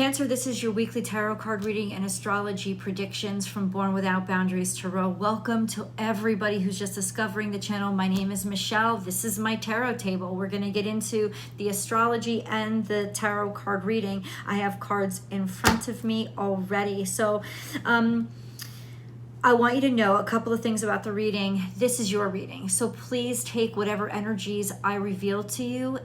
Cancer, this is your weekly tarot card reading and astrology predictions from Born Without Boundaries Tarot. Welcome to everybody who's just discovering the channel. My name is Michelle. This is my tarot table. We're going to get into the astrology and the tarot card reading. I have cards in front of me already. So I want you to know a couple of things about the reading. This is your reading. So please take whatever energies I reveal to you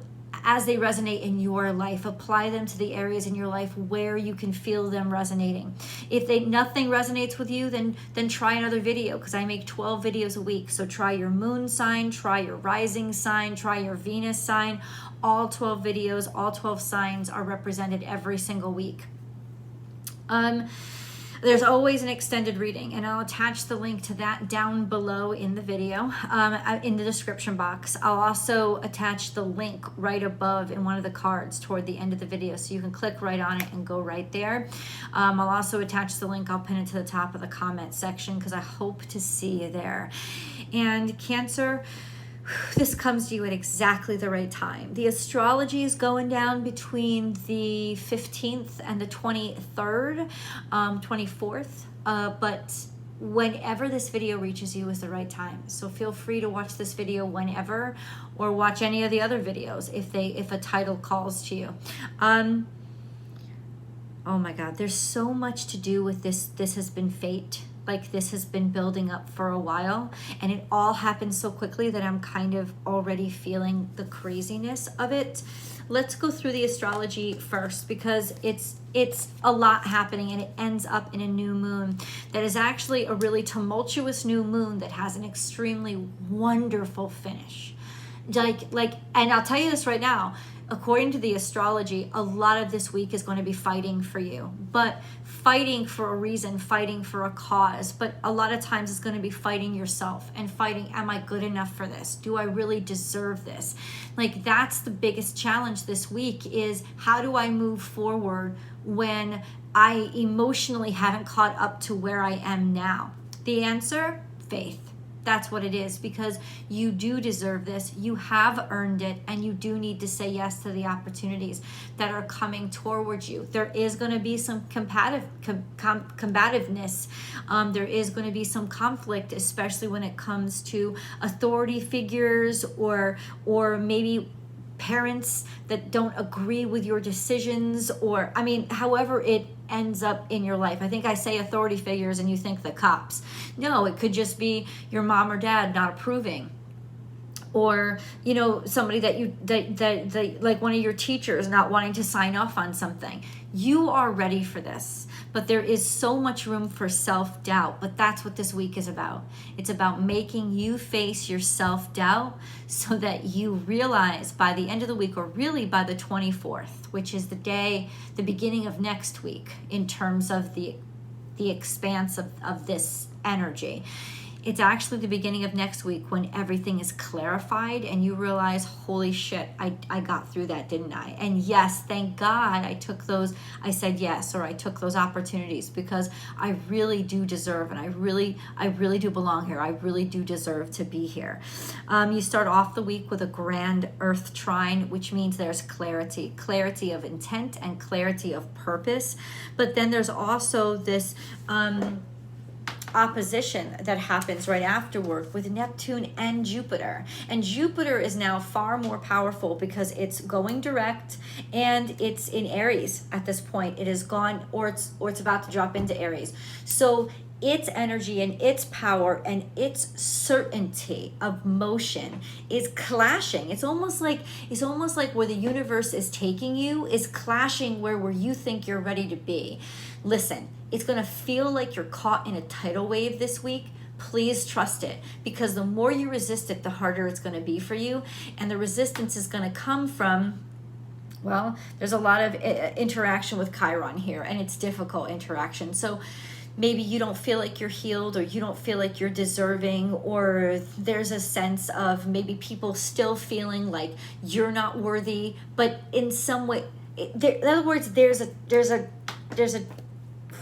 as they resonate in your life. Apply them to the areas in your life where you can feel them resonating. If nothing resonates with you, then try another video, because I make 12 videos a week. So try your moon sign, try your rising sign, try your Venus sign. All 12 videos, all 12 signs are represented every single week. There's always an extended reading, and I'll attach the link to that down below in the video, in the description box. I'll also attach the link right above in one of the cards toward the end of the video, so you can click right on it and go right there. I'll also attach the link. I'll pin it to the top of the comment section, because I hope to see you there. And Cancer, this comes to you at exactly the right time. The astrology is going down between the 15th and the 23rd, 24th, but whenever this video reaches you is the right time. So feel free to watch this video whenever, or watch any of the other videos if a title calls to you. Oh my God, there's so much to do with this. This has been fate. Like, this has been building up for a while, and it all happened so quickly that I'm kind of already feeling the craziness of it. Let's go through the astrology first, because it's a lot happening, and it ends up in a new moon that is actually a really tumultuous new moon that has an extremely wonderful finish. And I'll tell you this right now, according to the astrology, a lot of this week is going to be fighting for you, but fighting for a reason, fighting for a cause. But a lot of times it's going to be fighting yourself and fighting, am I good enough for this? Do I really deserve this? Like, that's the biggest challenge this week, is how do I move forward when I emotionally haven't caught up to where I am now? The answer, faith. That's what it is, because you do deserve this. You have earned it, and you do need to say yes to the opportunities that are coming towards you. There is going to be some combativeness. There is going to be some conflict, especially when it comes to authority figures or maybe parents that don't agree with your decisions, or however it ends up in your life. I think I say authority figures and you think the cops. No, it could just be your mom or dad not approving, or somebody that like one of your teachers not wanting to sign off on something. You are ready for this, but there is so much room for self-doubt. But that's what this week is about. It's about making you face your self-doubt, so that you realize by the end of the week, or really by the 24th, which is the beginning of next week, in terms of the expanse of this energy. It's actually the beginning of next week when everything is clarified and you realize, holy shit, I got through that, didn't I? And yes, thank God I said yes, or I took those opportunities, because I really do deserve, and I really do belong here. I really do deserve to be here. You start off the week with a grand earth trine, which means there's clarity of intent and clarity of purpose. But then there's also this opposition that happens right afterward with Neptune and Jupiter. And Jupiter is now far more powerful, because it's going direct, and it's in Aries at this point. It is gone, or it's about to drop into Aries. So its energy and its power and its certainty of motion is clashing. It's almost like where the universe is taking you is clashing where you think you're ready to be. Listen, it's going to feel like you're caught in a tidal wave this week. Please trust it, because the more you resist it, the harder it's going to be for you. And the resistance is going to come from, well, there's a lot of interaction with Chiron here, and it's difficult interaction. So maybe you don't feel like you're healed, or you don't feel like you're deserving, or there's a sense of maybe people still feeling like you're not worthy. But in some way, in other words, there's a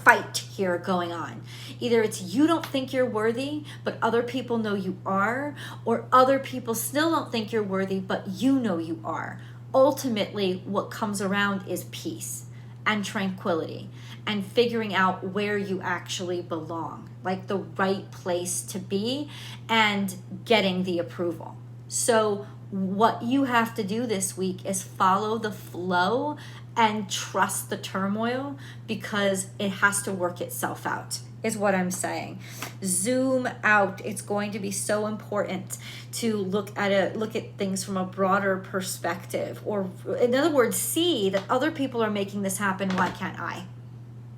fight here going on. Either it's you don't think you're worthy, but other people know you are, or other people still don't think you're worthy, but you know you are. Ultimately, what comes around is peace. and tranquility, and figuring out where you actually belong, like the right place to be, and getting the approval. So what you have to do this week is follow the flow and trust the turmoil, because it has to work itself out, is what I'm saying. Zoom out. It's going to be so important to look at things from a broader perspective, or in other words, see that other people are making this happen. Why can't I?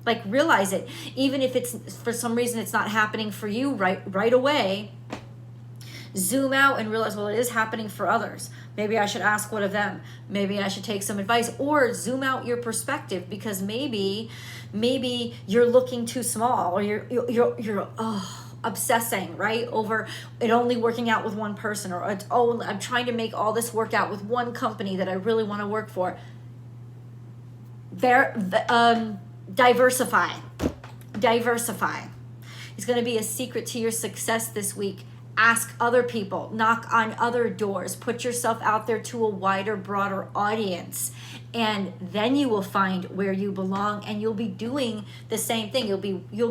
Like, realize it. Even if it's for some reason it's not happening for you right away, zoom out and realize, well, it is happening for others. Maybe I should ask one of them. Maybe I should take some advice, or zoom out your perspective, because maybe you're looking too small, or you're obsessing, right, over it only working out with one person, or I'm trying to make all this work out with one company that I really want to work for. Diversify. It's going to be a secret to your success this week. Ask other people, knock on other doors, put yourself out there to a wider, broader audience, and then you will find where you belong, and you'll be doing the same thing. You'll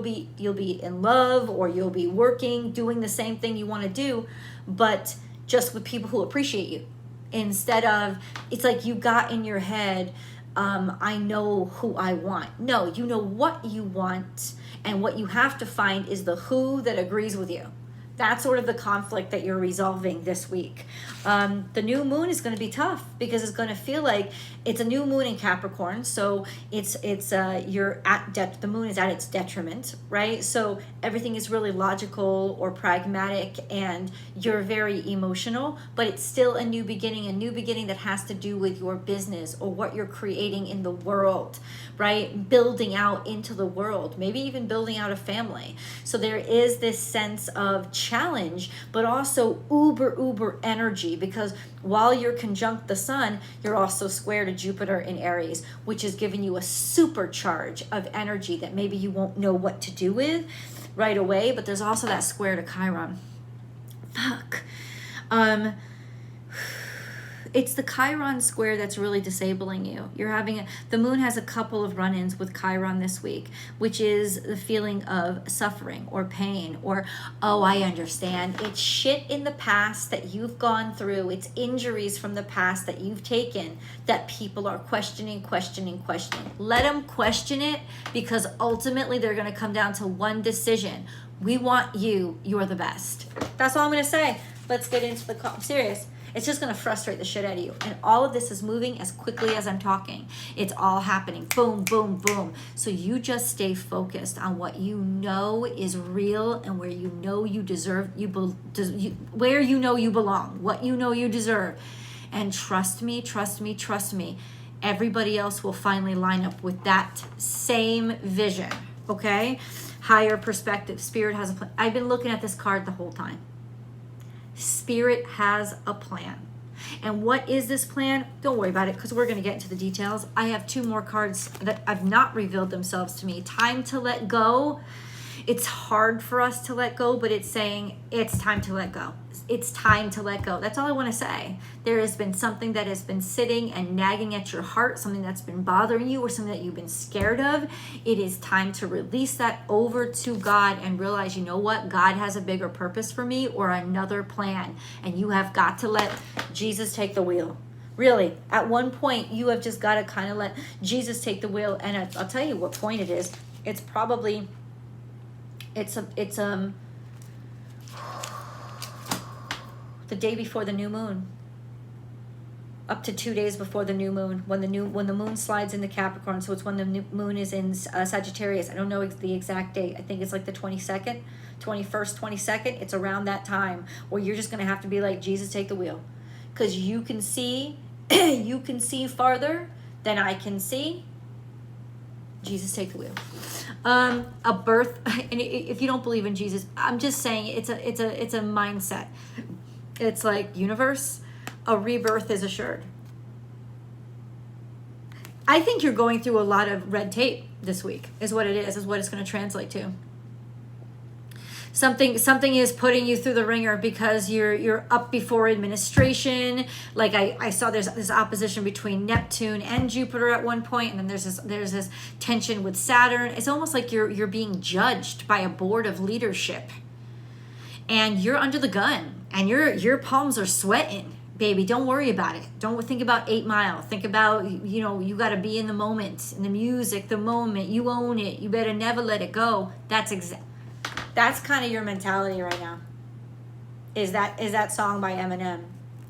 be in love, or you'll be working, doing the same thing you want to do, but just with people who appreciate you. Instead of, it's like you got in your head, I know who I want. No, you know what you want, and what you have to find is the who that agrees with you. That's sort of the conflict that you're resolving this week. The new moon is going to be tough, because it's going to feel like it's a new moon in Capricorn. So the moon is at its detriment, right? So everything is really logical or pragmatic, and you're very emotional, but it's still a new beginning that has to do with your business or what you're creating in the world, right? Building out into the world, maybe even building out a family. So there is this sense of challenge, but also uber energy, because while you're conjunct the sun, you're also square to Jupiter in Aries, which is giving you a supercharge of energy that maybe you won't know what to do with right away. But there's also that square to Chiron. It's the Chiron square that's really disabling you. The moon has a couple of run-ins with Chiron this week, which is the feeling of suffering or pain, or, oh, I understand. It's shit in the past that you've gone through. It's injuries from the past that you've taken that people are questioning. Let them question it, because ultimately they're going to come down to one decision. We want you. You're the best. That's all I'm going to say. Let's get into the call. I'm serious. It's just going to frustrate the shit out of you. And all of this is moving as quickly as I'm talking. It's all happening. Boom, boom, boom. So you just stay focused on what you know is real, and where you know you deserve, where you know you belong, what you know you deserve. And trust me. Everybody else will finally line up with that same vision. Okay? Higher perspective. Spirit has a plan. I've been looking at this card the whole time. Spirit has a plan. And what is this plan? Don't worry about it, because we're going to get into the details. I have 2 more cards that have not revealed themselves to me. Time to let go. It's hard for us to let go, but it's saying it's time to let go. It's time to let go. That's all I want to say. There has been something that has been sitting and nagging at your heart, something that's been bothering you, or something that you've been scared of. It is time to release that over to God and realize, you know what? God has a bigger purpose for me, or another plan. And you have got to let Jesus take the wheel. Really, at one point, you have just got to kind of let Jesus take the wheel. And I'll tell you what point it is. It's probably... It's the day before the new moon, up to 2 days before the new moon, when the moon slides into Capricorn. So it's when the new moon is in Sagittarius. I don't know the exact date. I think it's like the 21st, 22nd. It's around that time where you're just going to have to be like, Jesus, take the wheel, because you can see farther than I can see. Jesus, take the wheel. A birth, and if you don't believe in Jesus, I'm just saying it's a mindset. It's like, universe, a rebirth is assured. I think you're going through a lot of red tape this week, is what it is what it's going to translate to. Something is putting you through the ringer because you're up before administration. Like I saw there's this opposition between Neptune and Jupiter at one point, and then there's this tension with Saturn. It's almost like you're being judged by a board of leadership, and you're under the gun, and your palms are sweating. Baby, don't worry about it. Don't think about 8 Mile. Think about, you got to be in the moment, in the music, the moment. You own it. You better never let it go. That's kind of your mentality right now. Is that song by Eminem?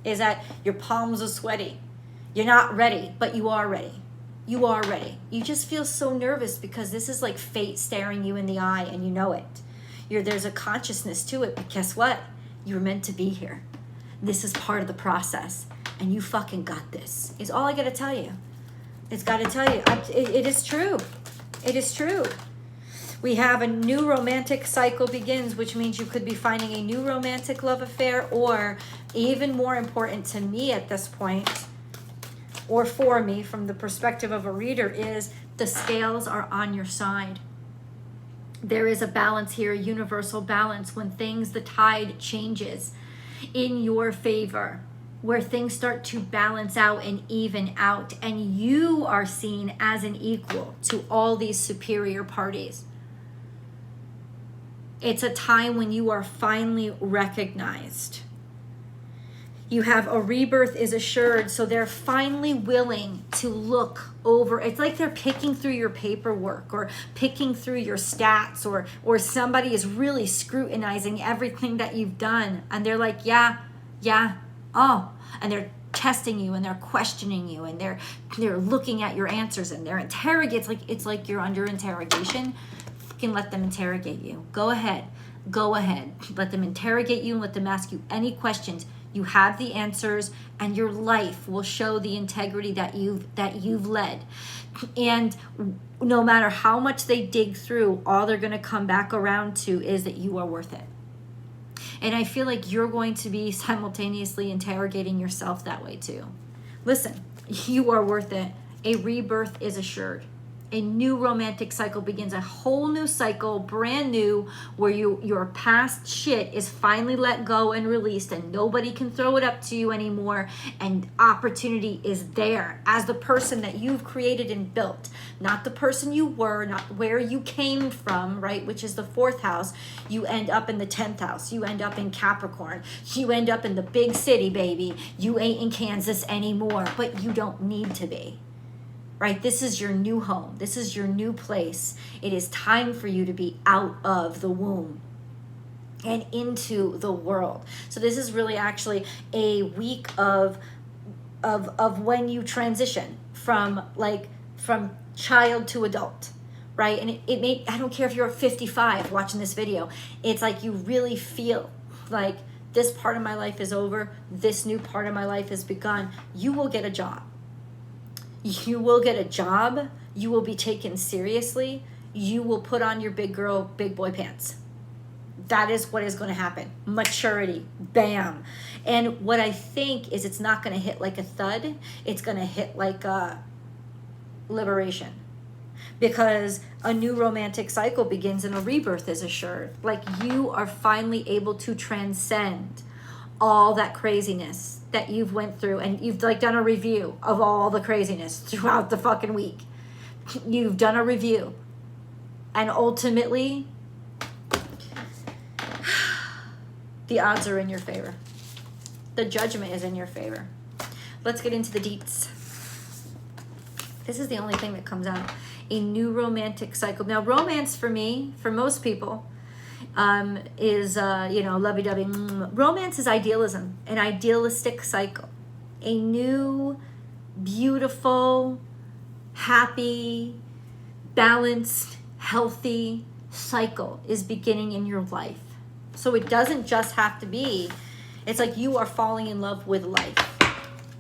Is that your palms are sweaty? You're not ready, but you are ready. You are ready. You just feel so nervous because this is like fate staring you in the eye, and you know it. There's a consciousness to it, but guess what? You're meant to be here. This is part of the process, and you fucking got this. Is all I got to tell you. It's got to tell you. It is true. It is true. We have a new romantic cycle begins, which means you could be finding a new romantic love affair, or even more important to me at this point, or for me from the perspective of a reader, is the scales are on your side. There is a balance here, a universal balance when the tide changes in your favor, where things start to balance out and even out, and you are seen as an equal to all these superior parties. It's a time when you are finally recognized. You have a rebirth is assured, so they're finally willing to look over. It's like they're picking through your paperwork or picking through your stats, or somebody is really scrutinizing everything that you've done, and they're like, yeah, oh, and they're testing you and they're questioning you and they're looking at your answers and they're interrogating. It's like you're under interrogation. Fucking let them interrogate you. Go ahead. Let them interrogate you and let them ask you any questions. You have the answers, and your life will show the integrity that you've led. And no matter how much they dig through, all they're going to come back around to is that you are worth it. And I feel like you're going to be simultaneously interrogating yourself that way too. Listen, you are worth it. A rebirth is assured. A new romantic cycle begins, a whole new cycle, brand new, where your past shit is finally let go and released, and nobody can throw it up to you anymore, and opportunity is there as the person that you've created and built, not the person you were, not where you came from, right, which is the 4th house. You end up in the 10th house. You end up in Capricorn. You end up in the big city, baby. You ain't in Kansas anymore, but you don't need to be. Right? This is your new home. This is your new place. It is time for you to be out of the womb and into the world. So this is really actually a week of when you transition from child to adult, right? And it may, I don't care if you're 55 watching this video, it's like you really feel like this part of my life is over. This new part of my life has begun. You will get a job. You will get a job. You will be taken seriously. You will put on your big girl, big boy pants. That is what is going to happen. Maturity. Bam. And what I think is it's not going to hit like a thud. It's going to hit like a liberation. Because a new romantic cycle begins and a rebirth is assured. Like you are finally able to transcend all that craziness that you've went through, and you've done a review of all the craziness throughout the fucking week. You've done a review, and ultimately the odds are in your favor. The judgment is in your favor. Let's get into the deets. This is the only thing that comes out. A new romantic cycle. Now, romance for me, for most people, is lovey-dovey. Romance is idealism, an idealistic cycle. A new, beautiful, happy, balanced, healthy cycle is beginning in your life. So it doesn't just have to be, it's like you are falling in love with life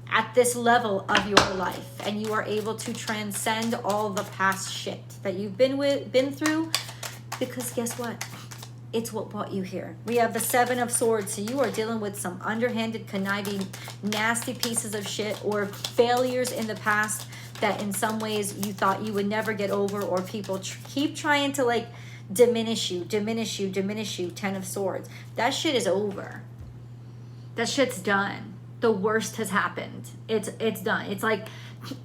at this level of your life, and you are able to transcend all the past shit that you've been through, because guess what? It's what brought you here. We have the 7 of Swords, so you are dealing with some underhanded, conniving, nasty pieces of shit or failures in the past that in some ways you thought you would never get over, or people keep trying to diminish you, diminish you, diminish you. 10 of Swords. That shit is over. That shit's done. The worst has happened. It's done. It's like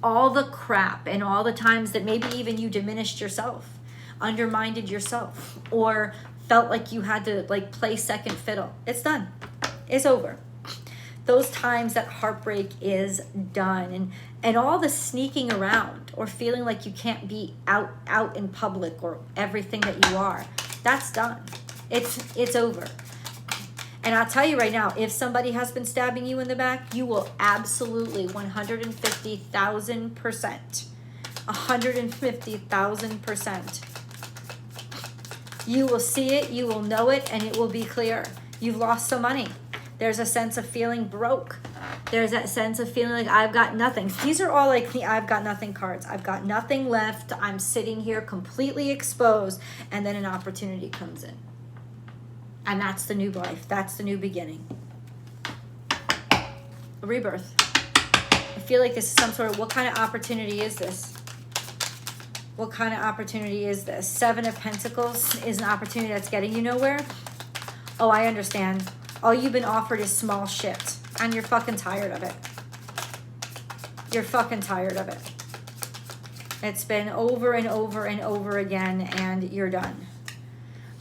all the crap and all the times that maybe even you diminished yourself, undermined yourself, or felt like you had to like play second fiddle. It's done. It's over. Those times that heartbreak is done, and all the sneaking around or feeling like you can't be out in public or everything that you are, that's done. It's over. And I'll tell you right now, if somebody has been stabbing you in the back, you will absolutely 150,000%, 150,000%. You will see it, you will know it, and it will be clear. You've lost some money. There's a sense of feeling broke. There's that sense of feeling like I've got nothing. These are all like the I've got nothing cards. I've got nothing left. I'm sitting here completely exposed. And then an opportunity comes in. And that's the new life. That's the new beginning. A rebirth. I feel like this is some sort of, what kind of opportunity is this? What kind of opportunity is this? 7 of Pentacles is an opportunity that's getting you nowhere. Oh, I understand. All you've been offered is small shit. And you're fucking tired of it. You're fucking tired of it. It's been over and over and over again, and you're done.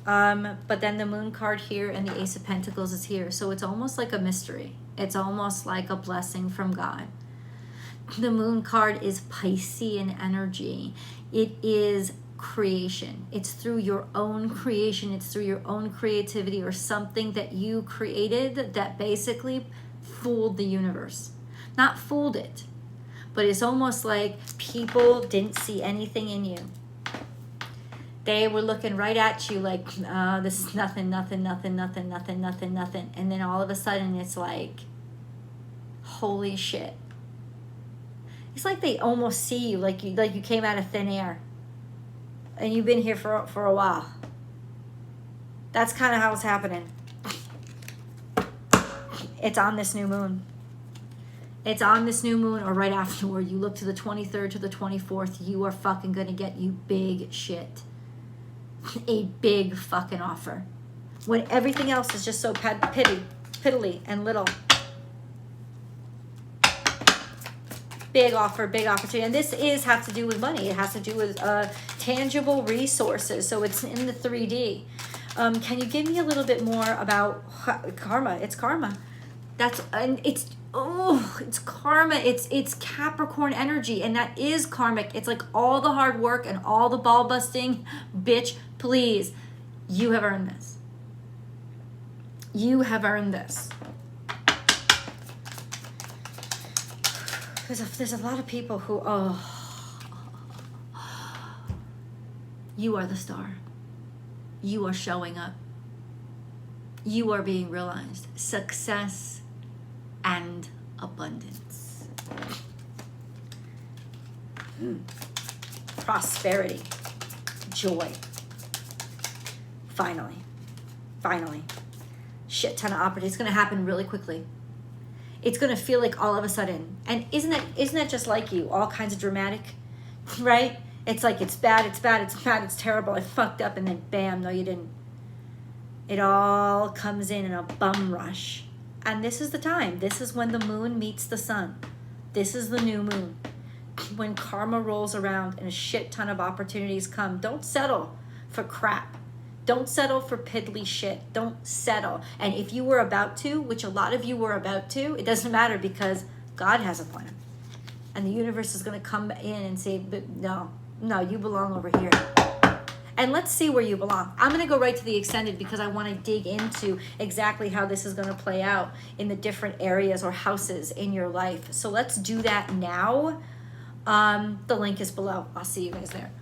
But then the Moon card here and the Ace of Pentacles is here. So it's almost like a mystery. It's almost like a blessing from God. The Moon card is Piscean energy. It is creation. It's through your own creation. It's through your own creativity or something that you created that basically fooled the universe. Not fooled it, but it's almost like people didn't see anything in you. They were looking right at you like, this is nothing, nothing, nothing, nothing, nothing, nothing, nothing. And then all of a sudden it's like, holy shit. It's like they almost see you like you came out of thin air. And you've been here for a while. That's kind of how it's happening. It's on this new moon. It's on this new moon or right afterward. You look to the 23rd to the 24th. You are fucking going to get you big shit. A big fucking offer. When everything else is just so piddly and little. Big offer, big opportunity. And this has to do with money. It has to do with tangible resources. So it's in the 3D. Can you give me a little bit more about karma? It's karma. It's karma. It's Capricorn energy, and that is karmic. It's like all the hard work and all the ball busting. Bitch, please. You have earned this. You have earned this. There's a lot of people who, you are the star. You are showing up. You are being realized. Success and abundance. Prosperity. Joy. Finally. Shit ton of opportunity. It's going to happen really quickly. It's going to feel like all of a sudden. And isn't that just like you? All kinds of dramatic, right? It's like it's bad, it's terrible, I fucked up, and then bam, no you didn't. It all comes in a bum rush. And this is the time. This is when the moon meets the sun. This is the new moon. When karma rolls around and a shit ton of opportunities come, don't settle for crap. Don't settle for piddly shit. Don't settle. And if you were about to, which a lot of you were about to, it doesn't matter because God has a plan. And the universe is going to come in and say, but no, you belong over here. And let's see where you belong. I'm going to go right to the extended because I want to dig into exactly how this is going to play out in the different areas or houses in your life. So let's do that now. The link is below. I'll see you guys there.